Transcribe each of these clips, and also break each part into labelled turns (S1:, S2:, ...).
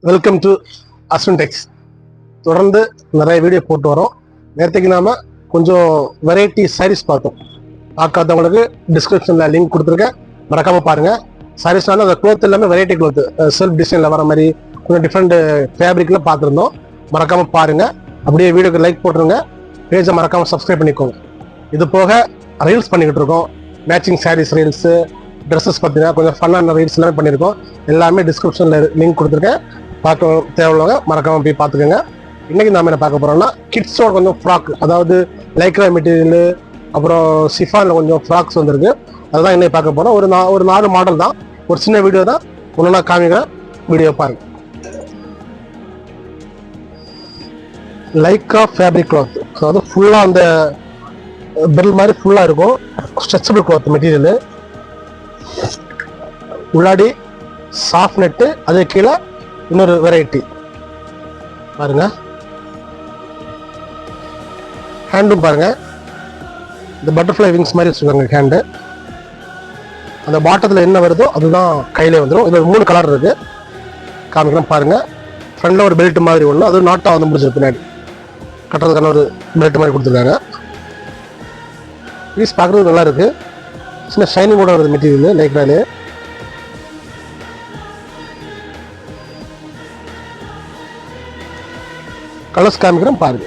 S1: Welcome to Ashwin டெக்ஸ். தொடர்ந்து நிறைய video போட்டு வரோம். நேரத்துக்கு நாம கொஞ்சம் வெரைட்டி சாரீஸ் பார்த்தோம். பார்க்காதவங்களுக்கு டிஸ்கிரிப்ஷனில் லிங்க் கொடுத்துருக்கேன், மறக்காம பாருங்க. சாரீஸ்னாலும் அந்த க்ளோத் எல்லாமே வெரைட்டி க்ளோத், செல்ஃப் டிசைனில் வர மாதிரி கொஞ்சம் டிஃப்ரெண்ட் ஃபேப்ரிக்கில் பார்த்துருந்தோம். மறக்காம பாருங்க. அப்படியே வீடியோக்கு லைக் போட்டுருங்க, பேஜை மறக்காம சப்ஸ்கிரைப் பண்ணிக்கோங்க. இது போக ரீல்ஸ் பண்ணிக்கிட்டு இருக்கோம். மேட்சிங் சாரீஸ் ரீல்ஸு, ட்ரெஸ்ஸஸ் பார்த்தீங்கன்னா கொஞ்சம் ஃபன்னான ரீல்ஸ் எல்லாமே பண்ணியிருக்கோம். எல்லாமே டிஸ்கிரிப்ஷனில் லிங்க் கொடுத்துருக்கேன், பார்க்க தேவையுள்ளவங்க மறக்காம போய் பார்த்துக்கோங்க. இன்னைக்கு நாம என்ன பார்க்க போறோம்னா கிட்ஸோட கொஞ்சம் ஃப்ராக், அதாவது லைக்ரா மெட்டீரியல், அப்புறம் சிஃபானில் கொஞ்சம் ஃப்ராக்ஸ் வந்திருக்கு. அதுதான் இன்னைக்கு பார்க்க போறோம். ஒரு 4 மாடல் தான், ஒரு சின்ன வீடியோ தான், ஒன்றுனா காமிக்கிறேன், வீடியோ பாருங்க. லைக்ரா ஃபேப்ரிக் கிளாத், அதாவது ஃபுல்லாக அந்த பெல் மாதிரி ஃபுல்லாக இருக்கும். ஸ்ட்ரெச்சபிள் கிளாத் மெட்டீரியல், உள்ளாடி சாஃப்ட் நெட்டு, அது கீழே இன்னொரு வெரைட்டி பாருங்க. ஹேண்டும் பாருங்க, இந்த பட்டர்ஃப்ளை விங்ஸ் மாதிரி வச்சுருக்காங்க ஹேண்டு. அந்த பாட்டத்தில் என்ன வருதோ அதுதான் கையிலே வந்துடும். இதில் 3 கலர் இருக்கு, காமிக்கிறேன் பாருங்க. ஃப்ரண்ட்ல ஒரு பெல்ட் மாதிரி ஒன்று, அது நாட்டாக வந்து முடிச்சிருக்கு, பின்னாடி கட்டுறதுக்கான ஒரு பெல்ட் மாதிரி கொடுத்துருக்காங்க. பீஸ் பார்க்குறது நல்லா இருக்கு, சின்ன ஷைனிங் கூட வருது மெட்டீரியல் லைக்ராலே. கலர்ஸ் காமிக்கிறேன் பாருங்க.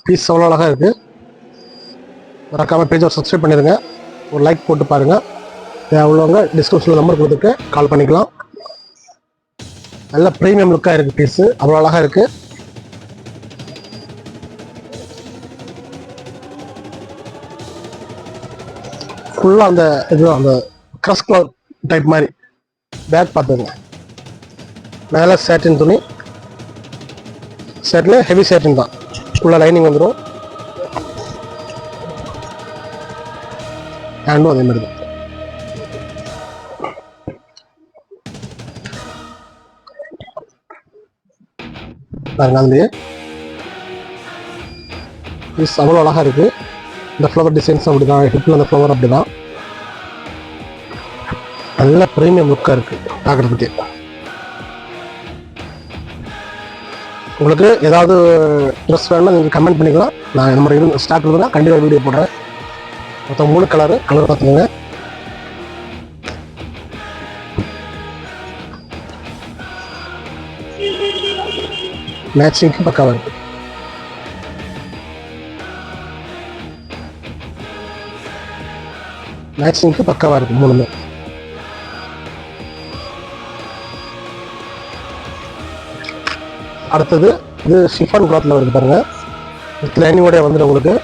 S1: பீஸ் அவ்வளோ அழகாக இருக்கு. மறக்காம பேஜை சப்ஸ்கிரைப் பண்ணிடுங்க, ஒரு லைக் போட்டு பாருங்க. தேவையுள்ளவங்க டிஸ்கிரிப்ஷனில் நம்பர் கொடுத்துட்டு கால் பண்ணிக்கலாம். நல்ல ப்ரீமியம் லுக்காக இருக்குது பீஸு, அவ்வளோ அழகாக இருக்குது. ஃபுல்லாக அந்த இது அந்த க்ரஷ் கலர் டைப் மாதிரி பேக் பார்த்துங்க. மேலே சேட்டின் துணி, சேட்டில் ஹெவி சேட்டின் தான், ஃபுல்லாக லைனிங் வந்துடும். ஹேண்டும் அதே மாதிரி தான். பாருங்க, அதுலேயே பீஸ் அவ்வளோ அழகாக இருக்குது. இந்த ஃப்ளவர் டிசைன்ஸ் அப்படி தான், ஹிப்பில் அந்த ஃப்ளவர் அப்படி தான், நல்ல ப்ரீமியம் லுக்காக இருக்குது பார்க்குறதுக்கு. உங்களுக்கு ஏதாவது ட்ரெஸ் வேணும்னா நீங்கள் கமெண்ட் பண்ணிக்கலாம். நான் இந்த மாதிரி ஸ்டாக் இருக்குதுன்னா கண்டிப்பாக வீடியோ போடுறேன். மொத்தம் 3 கலர் பார்த்துக்கோங்க. மேட்சிங்க்கு பக்காவாக இருக்கு. மேட்சிங்க்கு பக்காவாக இருக்கு 3மே. அடுத்தது இது ஷிஃபான் கிளாத்தில் வருது பாருங்க. வித் லைனிங்கோடய வந்துடும், உங்களுக்கு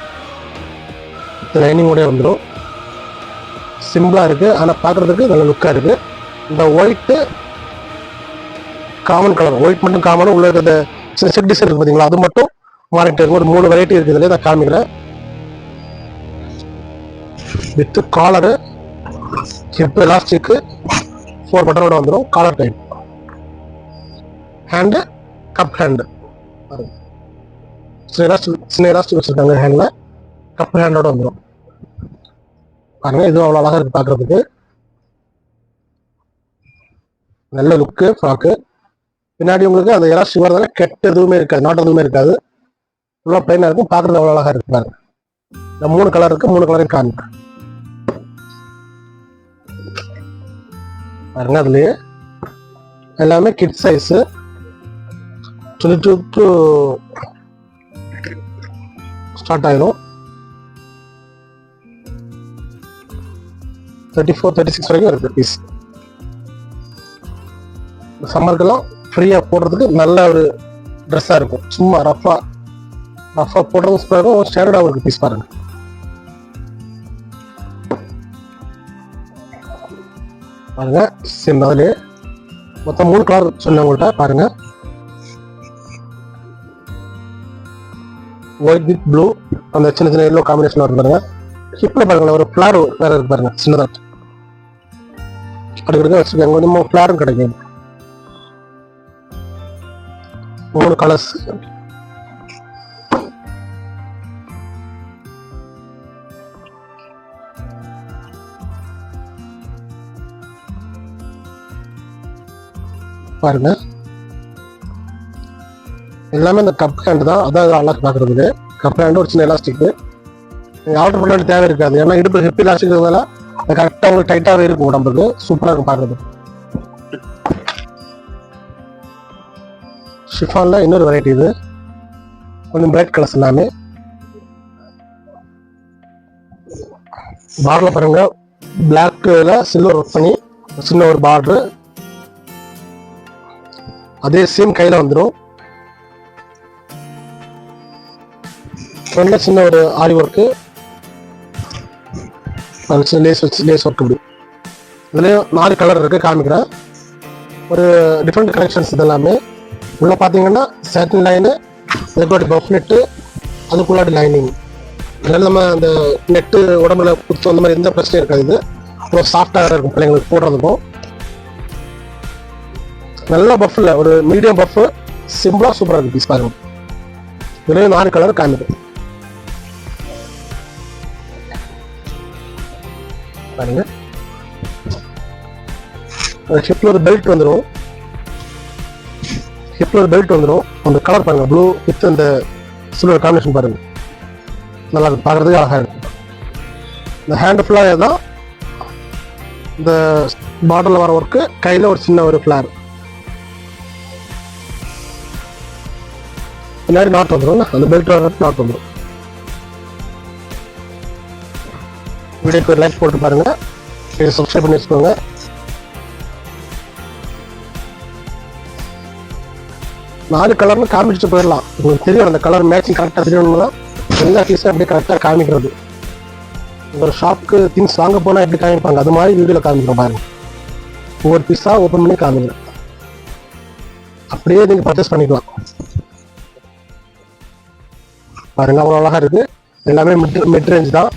S1: லைனிங்கோடய வந்துடும். சிம்பிளாக இருக்குது, ஆனால் பார்க்குறதுக்கு நல்ல லுக்காக இருக்குது. இந்த ஒயிட்டு காமன் கலர், ஒயிட் மட்டும் காமனும், உள்ள இருக்கிற செட் டிசைன் இருக்குது பார்த்தீங்களா, அது மட்டும் மாறிட்டு இருக்கும். ஒரு 3 வெரைட்டி இருக்குது இதில், நான் காமிக்கிறேன். வித் காலரு, ஹிப் எலாஸ்டிக்கு, 4 பட்டனோட வந்துடும். Collar type hand, cup hand, சின்ன எலாஸ்டிக் வச்சுருக்காங்க ஹேண்டில், கப் ஹேண்டோட வந்துடும். பாருங்க, இதுவும் அவ்வளோ அழகாக இருக்குது பார்க்குறதுக்கு. நல்ல லுக்கு ஃப்ராக்கு. பின்னாடி உங்களுக்கு அந்த எலாஸ்டிக் வரதால கெட்ட எதுவுமே இருக்காது, நாட் எதுவுமே இருக்காது, ஃபுல்லாக பிளைனாக இருக்கும். பார்க்குறது அவ்வளோ அழகாக இருக்கு பாருங்க. இந்த 3 கலர் இருக்குது, 3 கலரையும் காமிக்கிறேன் பாருங்க. அதுலேயே எல்லாமே கிட் சைஸு, 22 to ஸ்டார்ட் ஆகிடும். 34, 36 வரைக்கும் இருக்குது பீஸ். சம்மருக்கெல்லாம் ஃப்ரீயாக போடுறதுக்கு நல்ல ஒரு ட்ரெஸ்ஸாக இருக்கும். சும்மா ரஃபாக போடுறதும் சூப்பராக இருக்கும், ஸ்டாண்டர்டாகவும் இருக்குது பீஸ் பாருங்க. பாருங்க, சேம் அதிலே மொத்தம் 3 கலர் சொன்னேன் உங்கள்கிட்ட. பாருங்க, ஒயிட் வித் ப்ளூ, அந்த சின்ன சின்ன எல்லோ காம்பினேஷன் வருது பாருங்க. ஹிப்பில் பாருங்களேன், ஒரு ஃப்ளார் வேறு இருக்கு பாருங்க, சின்னதாக அடுக்க வச்சுருக்காங்க. கொஞ்சம் ஃப்ளாரும் கிடைக்கும். 3 கலர்ஸ். பாருங்க, எல்லாமே இந்த கப் ஹேண்ட் தான். அதான் அழகாக பார்க்குறதுக்கு கப் ஹேண்டு ஒரு சின்ன எலாஸ்டிக். நீங்கள் ஆர்டர் பண்ண வேண்டிய தேவை இருக்காது, ஏன்னா இடுப்பு ஹெப்பி எலாஸ்டிக் இருக்கிறதால கரெக்டாக உங்களுக்கு டைட்டாகவே இருக்கும் உடம்புக்கு. சூப்பராக இருக்கும் பார்க்குறது. ஷிஃபானில் இன்னொரு வெரைட்டி, இது கொஞ்சம் பிரைட் கலர்ஸ் எல்லாமே. பார்டரில் பாருங்க, பிளாக்கில் சில்வர் ஒர்க் பண்ணி சின்ன ஒரு பார்டரு, அதே சேம் கையில் வந்துடும். சின்ன ஒரு ஆரி ஒர்க்கு, லேஸ் வச்சு லேஸ் ஒர்க். இப்படி இதுலேயும் 4 கலர் இருக்குது, காமிக்கிறேன். ஒரு டிஃப்ரெண்ட் கலெக்ஷன்ஸ் இதெல்லாமே. உள்ளே பார்த்தீங்கன்னா satin line, அதுக்குள்ளாடி puff net, அதுக்குள்ளாடி lining. அதனால நம்ம அந்த நெட்டு உடம்புல குத்து அந்த மாதிரி எந்த பிரச்சனையும் இருக்காது. இது ரொம்ப சாஃப்டாக இருக்கும் பிள்ளைங்களுக்கு போடுறதுக்கும். நல்ல பஃப்பில் ஒரு மீடியம் பஃப்பு, சிம்பிளாக சூப்பராக இருக்குது பீஸ் பாருங்க. இதுலேயும் 4 கலர் காமிக்கும் பாருங்க. ஹிப்ல ஒரு பெல்ட் வந்துடும், அந்த கலர் பாருங்க, ப்ளூ வித் அந்த சில்வர் காம்பினேஷன் பாருங்க, நல்லா இருக்கு பார்க்கறதுக்கு, அழகா இருக்கு. இந்த ஹேண்ட் ஃபுல்லாக தான் இந்த பாட்டில் வர ஒர்க்கு, கையில் ஒரு சின்ன ஒரு ஃப்ளார், பின்னாடி நாட் வந்துடும். அந்த பெல்ட் வர நாட் வந்துடும். வீடியோக்கு ஒரு லைக் போட்டு பாருங்க, சப்ஸ்கிரைப் பண்ணி வச்சுக்கோங்க. நாலு கலர்னு காமிச்சிட்டு போயிடலாம். உங்களுக்கு தெரியும் அந்த கலர் மேட்சிங் கரெக்டாக தெரியணும்னா எல்லா பீஸும் அப்படியே கரெக்டாக காமிக்கிறது. ஒரு ஷாப்புக்கு திங்ஸ் வாங்க போனால் எப்படி காமிப்பாங்க அது மாதிரி வீடியோவில் காமிக்கிறோம் பாருங்க. ஒவ்வொரு பீஸாக ஓப்பன் பண்ணி காமிக்கிறேன், அப்படியே நீங்கள் பர்ச்சேஸ் பண்ணிக்கலாம் பாருங்க. அவ்வளோ அழகாக இருக்குது. எல்லாமே மிட் ரேஞ்ச் தான்,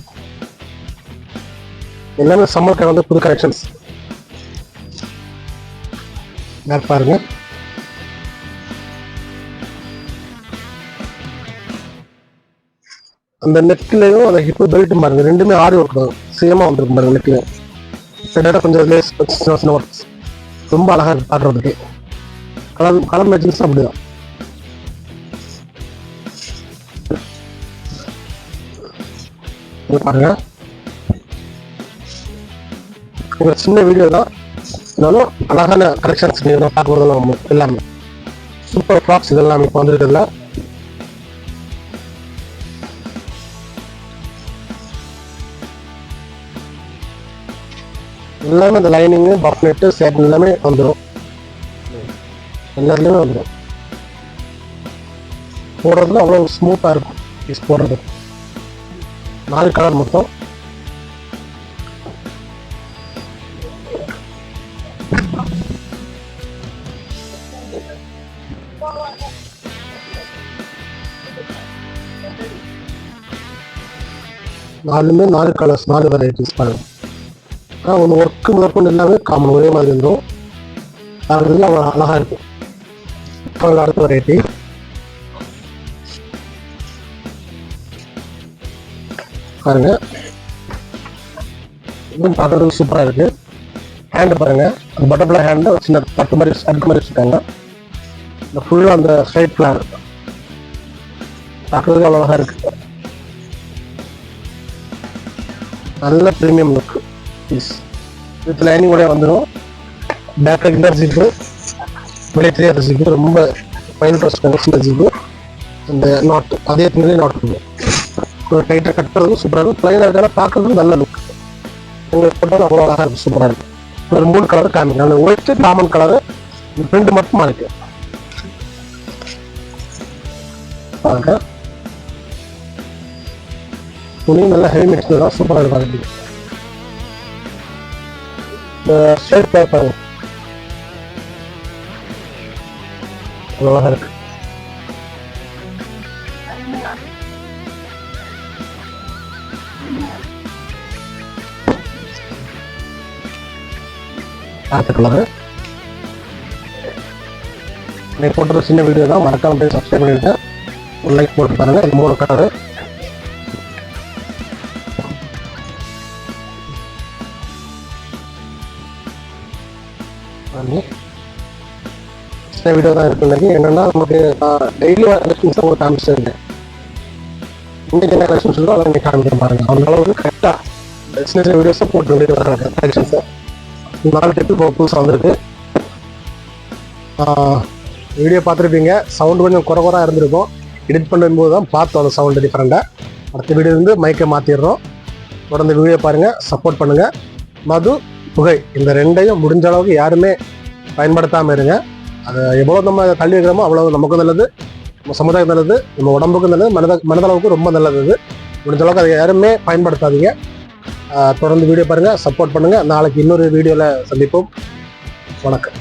S1: எல்லாமே சம்மருக்கு வந்து புது கலெக்ஷன்ஸ் பாருங்க. அந்த நெக்லையும் அந்த ஹிப்பு பெல்ட்டும் பாருங்க, ரெண்டுமே ஆரி ஒர்க் தான், சேமாக வந்துருக்கும் பாருங்க. நெக்லையும் கிட்டத்தட்ட கொஞ்சம் லேஸ் சின்ன ஒர்க்ஸ், ரொம்ப அழகாக இருக்கு பார்க்குறதுக்கு. கலர் மேட்சிங்ஸ் அப்படிதான். பாருங்க, ஒரு சின்ன வீடியோ தான், இருந்தாலும் அழகான கலெக்ஷன்ஸ் நீங்கள் பார்க்க போகிறதெல்லாம் எல்லாமே சூப்பர் ஃப்ராக்ஸ் இதெல்லாம் இப்போ வந்துருக்குதுல. எல்லாமே அந்த லைனிங்கு பஃப்னெட்டு சேட் எல்லாமே வந்துடும், எல்லாத்துலேயுமே வந்துடும். போடுறதுல அவ்வளோ ஸ்மூத்தாக இருக்கும் பீஸ் போடுறது. 4 கலர் மொத்தம். நாலுமே 4 கலர்ஸ், 4 வெரைட்டிஸ் பாருங்க. ஆனால் ஒன்று ஒர்க்கு முதற்கொண்டு எல்லாமே காமன் ஒரே மாதிரி இருந்துடும், பார்க்குறதுல அவ்வளோ அழகாக இருக்கும். அடுத்த வெரைட்டி பாருங்க, இன்னும் பார்க்குறதுக்கு சூப்பராக இருக்குது. ஹேண்டு பாருங்க, அந்த பட்டர்ஃப்ளை ஹேண்டு சின்ன பட்டு மாதிரி அடுக்கு மாதிரி வச்சுருக்காங்க. இந்த ஃபுல்லாக அந்த ஸ்ட்ரைட் ஃப்ளார் பார்க்குறதுக்கு அவ்வளோ அழகாக இருக்குது. நல்ல premium look piece. With lining கூட வந்துடும். பேக்கில் இன்னர் ஜிப்பு, வெளியே தெரியாத ஜிப்பு, ரொம்ப ஃபைன் ட்ரெஸ் சின்ன ஜிப்பு. இந்த நாட் அதே திங்களே நாட் இருக்கும், ஒரு டைட்டாக கட்டுறதுக்கும் சூப்பராக இருக்கும். ப்ளைனாக இருக்கிறத பார்க்குறதுக்கும் நல்ல லுக். உங்களுக்கு போட்டாலும் அவ்வளோ அழகாக இருக்கும், சூப்பராக இருக்கும். ஒரு 3 கலர் காமிக்கும், அந்த ஒயிட்டு காமன் கலரு, இந்த பிரிண்ட் மட்டுமா இருக்கு பாருங்க. துணி நல்லா ஹெவி மெட்டீரியல் தான், சூப்பராக இருக்கும். இந்த ஷேட் பாருங்க, அழகாக இருக்கு. அடுத்த கலரு இன்னைக்கு போட்டுற சின்ன வீடியோ தான், மறக்காம போய் சப்ஸ்கிரைப் பண்ணிட்டு ஒரு லைக் போட்டு பாருங்க. இது 3 கலரு. சின்ன வீடியோ தான் இருக்கு. இன்னைக்கு என்னன்னா நமக்கு டெய்லி கலெக்ஷன்ஸ் உங்களுக்கு காமிச்சிருக்கேன். இன்னைக்கு என்ன கலெக்ஷன் சொல்லுவோம் அதை இன்னைக்கு காமிக்கிறேன் பாருங்க. அந்த அளவுக்கு கரெக்டாக சின்ன சின்ன வீடியோஸை போட்டு வேண்டியது வர்றாங்க கலெக்ஷன்ஸை. 4 டைப்பு இப்போ புதுசாக வந்திருக்கு. வீடியோ பார்த்துருப்பீங்க, சவுண்டு கொஞ்சம் குறை இருந்திருக்கும். எடிட் பண்ணும்போது தான் பார்த்தோம் அந்த சவுண்டு டிஃப்ரெண்ட்டாக. அடுத்த வீடியோ வந்து மைக்கை மாற்றிடுறோம். தொடர்ந்து வீடியோ பாருங்கள், சப்போர்ட் பண்ணுங்கள். மது, புகை இந்த 2ஐயும் முடிஞ்ச அளவுக்கு யாருமே பயன்படுத்தாமல் இருங்க. அதை எவ்வளோ நம்ம தள்ளி வைக்கிறோமோ அவ்வளோ நமக்கும் நல்லது, நம்ம சமுதாயம் நல்லது, நம்ம உடம்புக்கும் நல்லது, மனதளவுக்கு ரொம்ப நல்லது. அது முடிஞ்ச அளவுக்கு அதை யாருமே பயன்படுத்தாதீங்க. தொடர்ந்து வீடியோ பாருங்கள், சப்போர்ட் பண்ணுங்கள். நாளைக்கு இன்னொரு வீடியோவில் சந்திப்போம். வணக்கம்.